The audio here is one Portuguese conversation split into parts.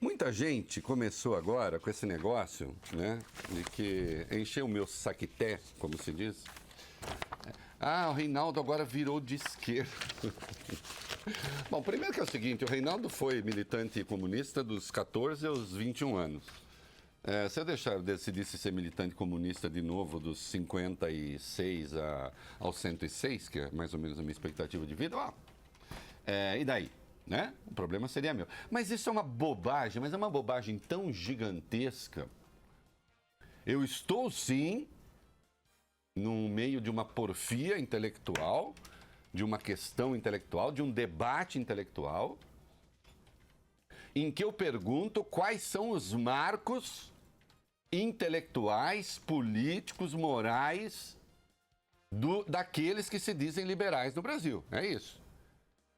Muita gente começou agora com esse negócio, né, de que encheu o meu saquité, como se diz. Ah, o Reinaldo agora virou de esquerda. Bom, primeiro que é o seguinte, o Reinaldo foi militante comunista dos 14 aos 21 anos. Se eu decidisse ser militante comunista de novo dos 56 aos 106, que é mais ou menos a minha expectativa de vida, e daí? Né? O problema seria meu. Mas isso é uma bobagem, mas é uma bobagem tão gigantesca. Eu estou, sim, no meio de uma porfia intelectual, de uma questão intelectual, de um debate intelectual, em que eu pergunto quais são os marcos intelectuais, políticos, morais daqueles que se dizem liberais no Brasil. É isso.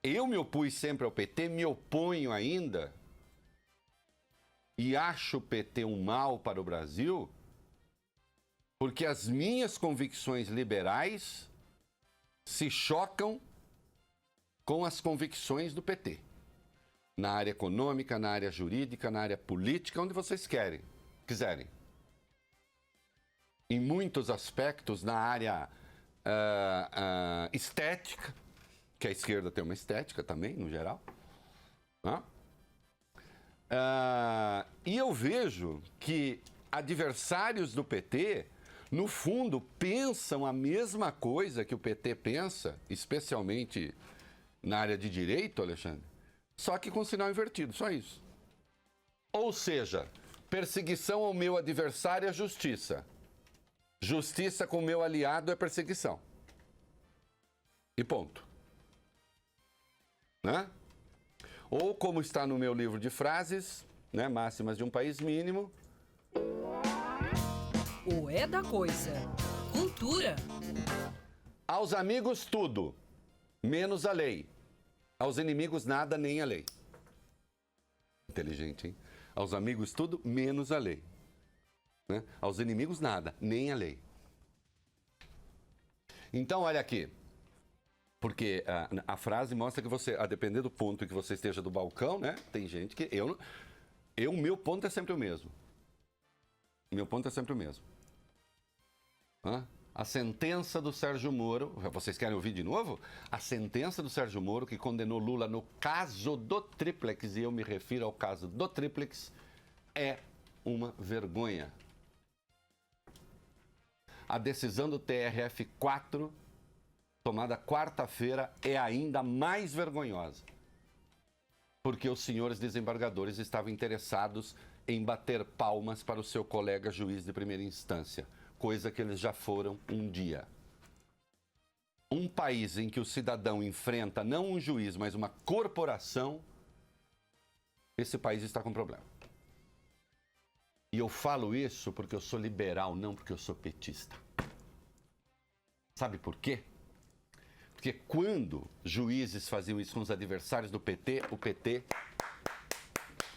Eu me opus sempre ao PT, me oponho ainda e acho o PT um mal para o Brasil porque as minhas convicções liberais se chocam com as convicções do PT. Na área econômica, na área jurídica, na área política, onde vocês quiserem. Em muitos aspectos, na área estética, que a esquerda tem uma estética também, no geral. E eu vejo que adversários do PT, no fundo, pensam a mesma coisa que o PT pensa, especialmente na área de direito, Alexandre, só que com sinal invertido, só isso. Ou seja, perseguição ao meu adversário é justiça. Justiça com o meu aliado é perseguição. E ponto. Né? Ou como está no meu livro de frases, né, máximas de um país mínimo. O é da coisa. Cultura. Aos amigos tudo, menos a lei. Aos inimigos nada, nem a lei. Inteligente, hein? Aos amigos tudo, menos a lei. Né? Aos inimigos nada, nem a lei. Então, olha aqui. Porque a frase mostra que você, a depender do ponto em que você esteja do balcão, né? Tem gente que... meu ponto é sempre o mesmo. Meu ponto é sempre o mesmo. A sentença do Sérgio Moro... Vocês querem ouvir de novo? A sentença do Sérgio Moro que condenou Lula no caso do Tríplex, e eu me refiro ao caso do Tríplex, é uma vergonha. A decisão do TRF4... tomada quarta-feira, é ainda mais vergonhosa. Porque os senhores desembargadores estavam interessados em bater palmas para o seu colega juiz de primeira instância, coisa que eles já foram um dia. Um país em que o cidadão enfrenta não um juiz, mas uma corporação, esse país está com problema. E eu falo isso porque eu sou liberal, não porque eu sou petista. Sabe por quê? Porque quando juízes faziam isso com os adversários do PT, o PT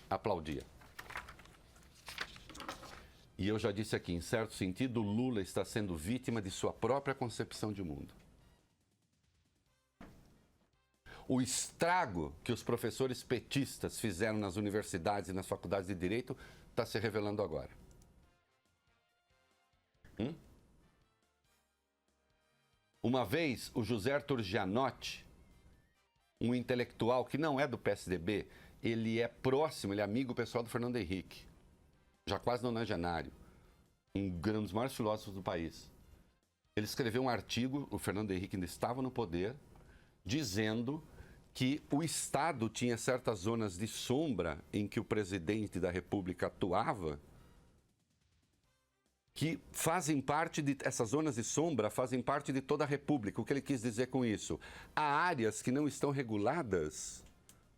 aplaudia. E eu já disse aqui, em certo sentido, Lula está sendo vítima de sua própria concepção de mundo. O estrago que os professores petistas fizeram nas universidades e nas faculdades de direito está se revelando agora. Uma vez, o José Arthur Gianotti, um intelectual que não é do PSDB, ele é próximo, ele é amigo pessoal do Fernando Henrique, já quase nonagenário, um dos maiores filósofos do país. Ele escreveu um artigo, o Fernando Henrique ainda estava no poder, dizendo que o Estado tinha certas zonas de sombra em que o presidente da República atuava, que fazem parte essas zonas de sombra fazem parte de toda a República. O que ele quis dizer com isso? Há áreas que não estão reguladas,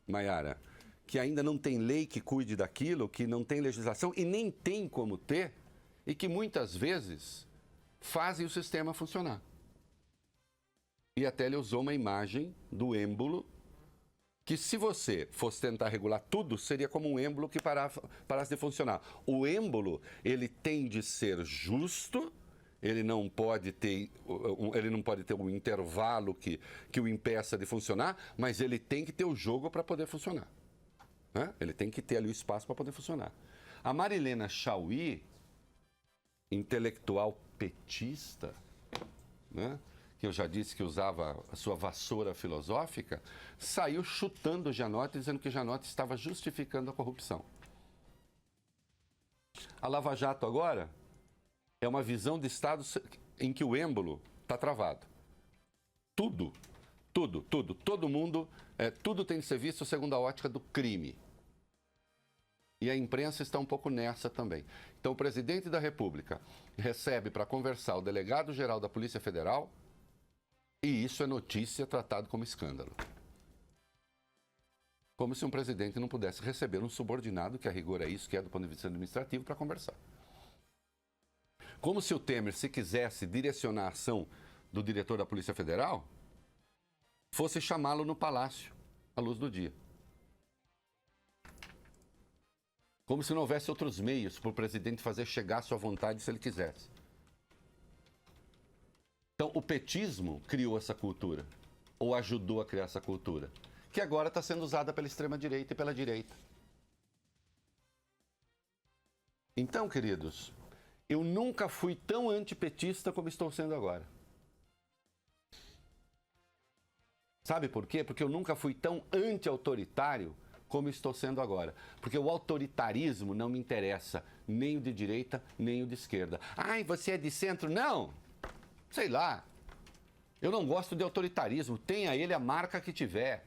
Maiara, que ainda não tem lei que cuide daquilo, que não tem legislação e nem tem como ter, e que muitas vezes fazem o sistema funcionar. E até ele usou uma imagem do êmbolo, que se você fosse tentar regular tudo, seria como um êmbolo que parasse de funcionar. O êmbolo, ele tem de ser justo, ele não pode ter um intervalo que o impeça de funcionar, mas ele tem que ter o jogo para poder funcionar. né? Ele tem que ter ali o espaço para poder funcionar. A Marilena Chaui, intelectual petista, né? Que eu já disse que usava a sua vassoura filosófica, saiu chutando Janotti, dizendo que Janotti estava justificando a corrupção. A Lava Jato agora é uma visão de Estado em que o êmbolo está travado. Tudo, todo mundo, tudo tem que ser visto segundo a ótica do crime. E a imprensa está um pouco nessa também. Então, o presidente da República recebe para conversar o delegado-geral da Polícia Federal e isso é notícia tratado como escândalo. Como se um presidente não pudesse receber um subordinado, que a rigor é isso, que é do ponto de vista administrativo, para conversar. Como se o Temer, se quisesse direcionar a ação do diretor da Polícia Federal, fosse chamá-lo no palácio, à luz do dia. Como se não houvesse outros meios para o presidente fazer chegar à sua vontade se ele quisesse. Então, o petismo criou essa cultura, ou ajudou a criar essa cultura, que agora está sendo usada pela extrema-direita e pela direita. Então, queridos, eu nunca fui tão antipetista como estou sendo agora. Sabe por quê? Porque eu nunca fui tão anti-autoritário como estou sendo agora. Porque o autoritarismo não me interessa, nem o de direita, nem o de esquerda. Ai, você é de centro? Não! Sei lá. Eu não gosto de autoritarismo. Tenha ele a marca que tiver.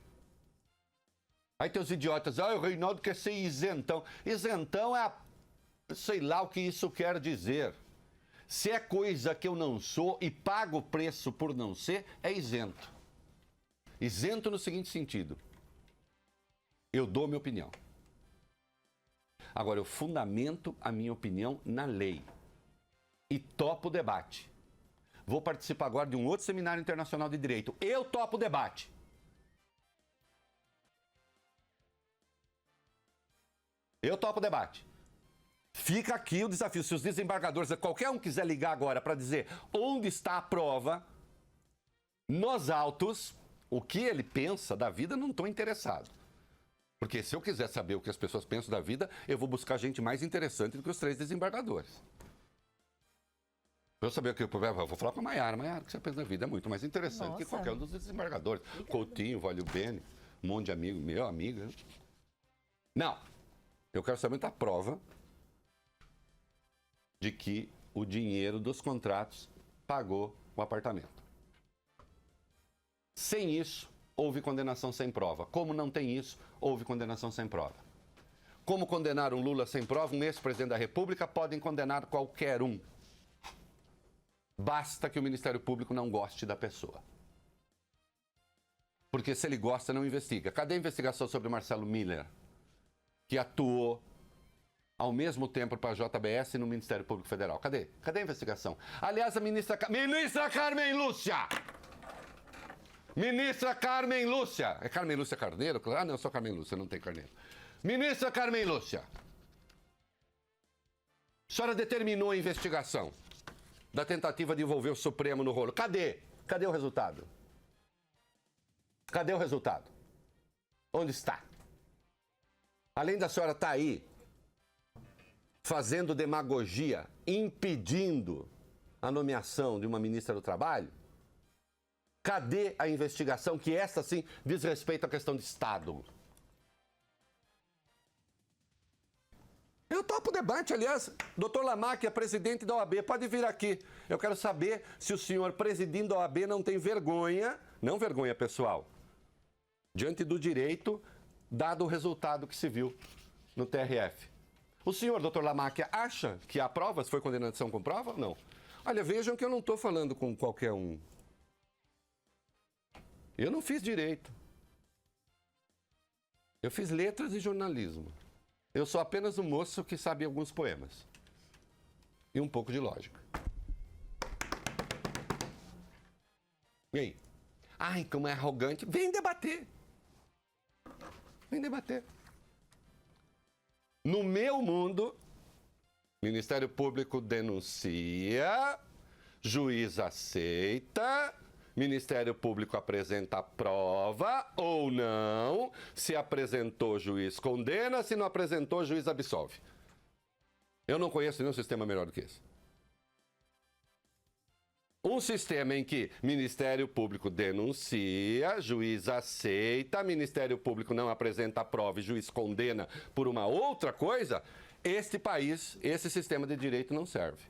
Aí tem os idiotas. Ah, o Reinaldo quer ser isentão. Isentão é sei lá o que isso quer dizer. Se é coisa que eu não sou e pago o preço por não ser, é isento. Isento no seguinte sentido. Eu dou minha opinião. Agora, eu fundamento a minha opinião na lei. E topo o debate. Vou participar agora de um outro seminário internacional de direito. Eu topo o debate. Eu topo o debate. Fica aqui o desafio. Se os desembargadores, qualquer um quiser ligar agora para dizer onde está a prova, nos autos, o que ele pensa da vida, não estou interessado. Porque se eu quiser saber o que as pessoas pensam da vida, eu vou buscar gente mais interessante do que os 3 desembargadores. Para eu saber o que eu vou falar com a Maiara. Maiara, o que você pensa da vida é muito mais interessante que qualquer um dos desembargadores. Coutinho, Vale Bene, um monte de amigo, meu amigo. Não. Eu quero saber a prova de que o dinheiro dos contratos pagou o apartamento. Sem isso, houve condenação sem prova. Como não tem isso, houve condenação sem prova. Como condenaram Lula sem prova, um ex-presidente da República, podem condenar qualquer um. Basta que o Ministério Público não goste da pessoa. Porque se ele gosta, não investiga. Cadê a investigação sobre Marcelo Miller, que atuou ao mesmo tempo para a JBS e no Ministério Público Federal? Cadê? Cadê a investigação? Aliás, a ministra Carmen Lúcia! Ministra Carmen Lúcia! É Carmen Lúcia Carneiro? Ah, não, eu sou Carmen Lúcia, não tem Carneiro. Ministra Carmen Lúcia! A senhora determinou a investigação da tentativa de envolver o Supremo no rolo. Cadê? Cadê o resultado? Cadê o resultado? Onde está? Além da senhora estar aí fazendo demagogia, impedindo a nomeação de uma ministra do Trabalho, cadê a investigação que esta sim diz respeito à questão de Estado? Eu topo o debate, aliás, doutor Lamarck é presidente da OAB, pode vir aqui. Eu quero saber se o senhor, presidindo a OAB, não tem vergonha, não vergonha pessoal, diante do direito, dado o resultado que se viu no TRF. O senhor, doutor Lamarck, acha que há provas? Foi condenação com prova ou não? Olha, vejam que eu não estou falando com qualquer um. Eu não fiz direito. Eu fiz letras e jornalismo. Eu sou apenas um moço que sabe alguns poemas. E um pouco de lógica. E aí? Ai, como é arrogante. Vem debater. Vem debater. No meu mundo, Ministério Público denuncia, juiz aceita, Ministério Público apresenta a prova ou não. Se apresentou, juiz condena. Se não apresentou, juiz absolve. Eu não conheço nenhum sistema melhor do que esse. Um sistema em que Ministério Público denuncia, juiz aceita, Ministério Público não apresenta a prova e juiz condena por uma outra coisa, este país, esse sistema de direito não serve.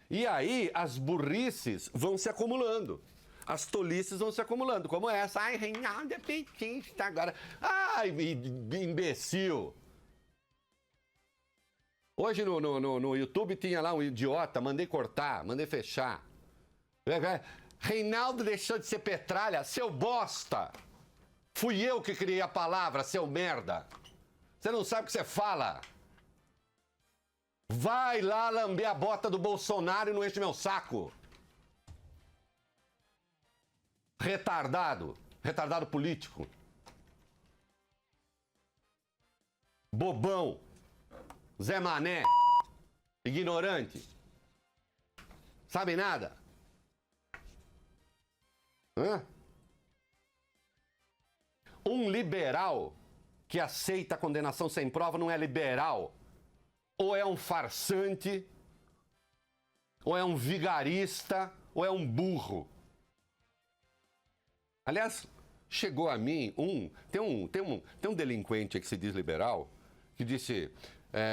E aí as burrices vão se acumulando. As tolices vão se acumulando, como essa. Ai, Reinaldo é petista agora. Ai, imbecil. Hoje no YouTube tinha lá um idiota, mandei cortar, mandei fechar. Reinaldo deixou de ser petralha, seu bosta. Fui eu que criei a palavra, seu merda. Você não sabe o que você fala. Vai lá lamber a bota do Bolsonaro e não enche meu saco. Retardado. Retardado político. Bobão. Zé Mané. Ignorante. Sabe nada. Hã? Um liberal que aceita a condenação sem prova não é liberal. Ou é um farsante, ou é um vigarista, ou é um burro. Aliás, chegou a mim tem um delinquente que se diz liberal, que disse,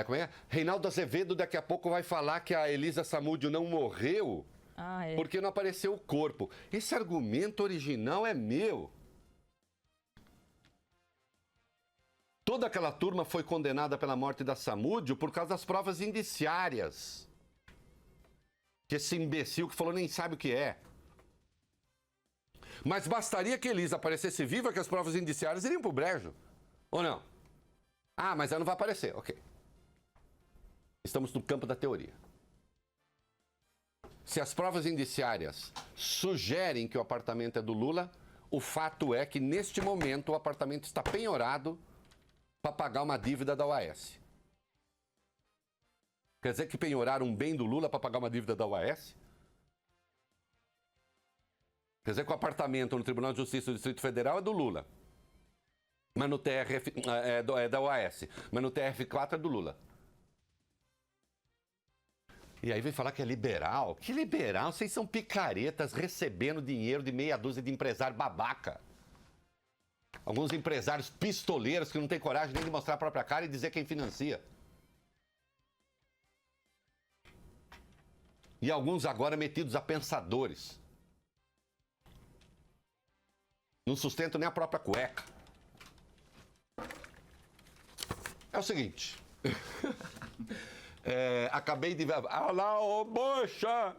como é? Reinaldo Azevedo daqui a pouco vai falar que a Elisa Samúdio não morreu porque não apareceu o corpo. Esse argumento original é meu. Toda aquela turma foi condenada pela morte da Samúdio por causa das provas indiciárias. Que esse imbecil que falou nem sabe o que é. Mas bastaria que Elisa aparecesse viva que as provas indiciárias iriam pro brejo. Ou não? Ah, mas ela não vai aparecer. Ok. Estamos no campo da teoria. Se as provas indiciárias sugerem que o apartamento é do Lula, o fato é que neste momento o apartamento está penhorado para pagar uma dívida da OAS. Quer dizer que penhoraram um bem do Lula para pagar uma dívida da OAS? Quer dizer que o apartamento no Tribunal de Justiça do Distrito Federal é do Lula. Mas no TRF é da OAS. Mas no TRF4 é do Lula. E aí vem falar que é liberal. Que liberal? Vocês são picaretas recebendo dinheiro de meia dúzia de empresário babaca. Alguns empresários pistoleiros que não têm coragem nem de mostrar a própria cara e dizer quem financia. E alguns agora metidos a pensadores. Não sustentam nem a própria cueca. É o seguinte. Acabei de... Ah lá, ô bocha!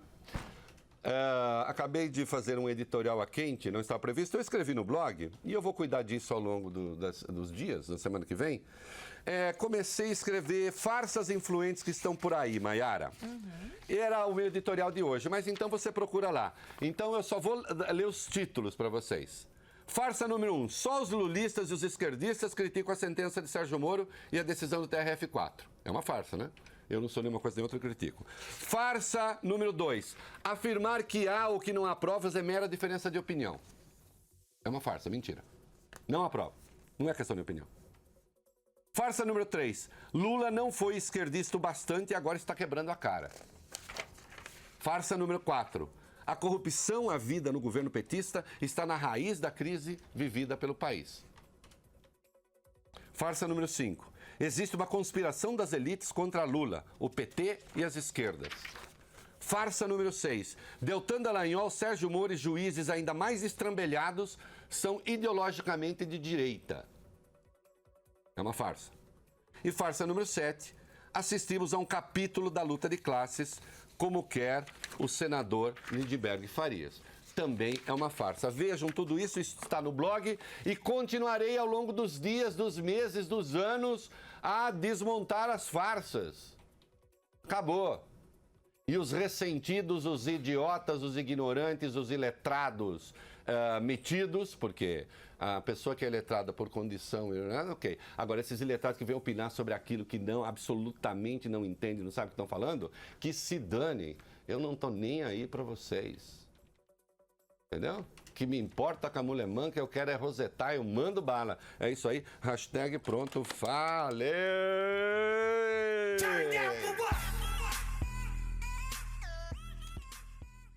Acabei de fazer um editorial a quente, não estava previsto. Eu escrevi no blog, e eu vou cuidar disso ao longo dos dias, na semana que vem. Comecei a escrever farsas influentes que estão por aí, Maiara. Era o meu editorial de hoje, mas então você procura lá. Então eu só vou ler os títulos para vocês. Farsa número 1. Só os lulistas e os esquerdistas criticam a sentença de Sérgio Moro e a decisão do TRF4. É uma farsa, né? Eu não sou nenhuma coisa nem outra, eu critico. Farsa número 2. Afirmar que há ou que não há provas é mera diferença de opinião. É uma farsa, mentira. Não há prova. Não é questão de opinião. Farsa número 3. Lula não foi esquerdista o bastante e agora está quebrando a cara. Farsa número 4. A corrupção havida no governo petista está na raiz da crise vivida pelo país. Farsa número 5. Existe uma conspiração das elites contra Lula, o PT e as esquerdas. Farsa número 6. Deltan Dallagnol, Sérgio Moro e juízes ainda mais estrambelhados são ideologicamente de direita. É uma farsa. E farsa número 7. Assistimos a um capítulo da luta de classes, como quer o senador Lindbergh Farias. Também é uma farsa. Vejam, tudo isso está no blog e continuarei ao longo dos dias, dos meses, dos anos a desmontar as farsas. Acabou. E os ressentidos, os idiotas, os ignorantes, os iletrados, metidos, porque a pessoa que é letrada por condição, ok. Agora, esses iletrados que vêm opinar sobre aquilo que não, absolutamente não entendem, não sabem o que estão falando, que se danem. Eu não tô nem aí para vocês. Entendeu? O que me importa com a mulher manca, eu quero é rosetar, eu mando bala. É isso aí, hashtag pronto, valeu!